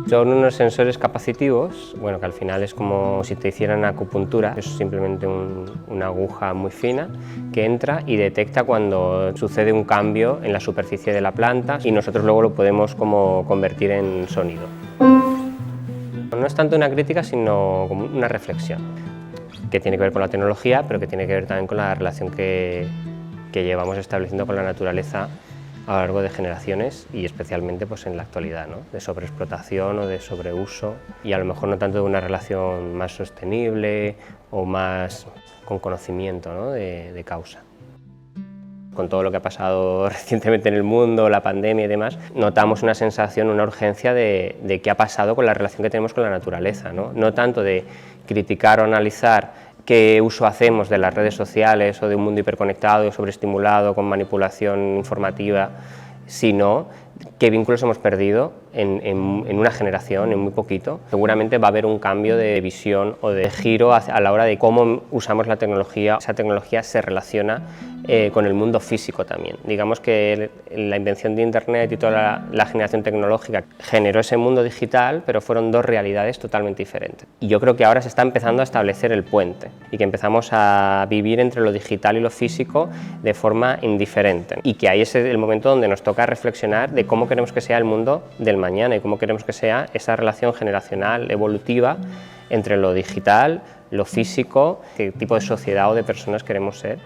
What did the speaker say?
Son unos sensores capacitivos, bueno, que al final es como si te hicieran acupuntura, es simplemente una aguja muy fina que entra y detecta cuando sucede un cambio en la superficie de la planta y nosotros luego lo podemos como convertir en sonido. No es tanto una crítica, sino como una reflexión, que tiene que ver con la tecnología, pero que tiene que ver también con la relación que llevamos estableciendo con la naturaleza a lo largo de generaciones y especialmente pues, en la actualidad, ¿no? De sobreexplotación o de sobreuso y a lo mejor no tanto de una relación más sostenible o más con conocimiento, ¿no? de causa. Con todo lo que ha pasado recientemente en el mundo, la pandemia y demás, notamos una sensación, una urgencia de qué ha pasado con la relación que tenemos con la naturaleza, ¿no? No tanto de criticar o analizar qué uso hacemos de las redes sociales o de un mundo hiperconectado y sobreestimulado con manipulación informativa, sino qué vínculos hemos perdido en una generación, en muy poquito. Seguramente va a haber un cambio de visión o de giro a la hora de cómo usamos la tecnología. Esa tecnología se relaciona con el mundo físico también. Digamos que la invención de Internet y toda la generación tecnológica generó ese mundo digital, pero fueron dos realidades totalmente diferentes. Y yo creo que ahora se está empezando a establecer el puente y que empezamos a vivir entre lo digital y lo físico de forma indiferente. Y que ahí es el momento donde nos toca reflexionar de cómo queremos que sea el mundo del mañana y cómo queremos que sea esa relación generacional, evolutiva, entre lo digital, lo físico, qué tipo de sociedad o de personas queremos ser.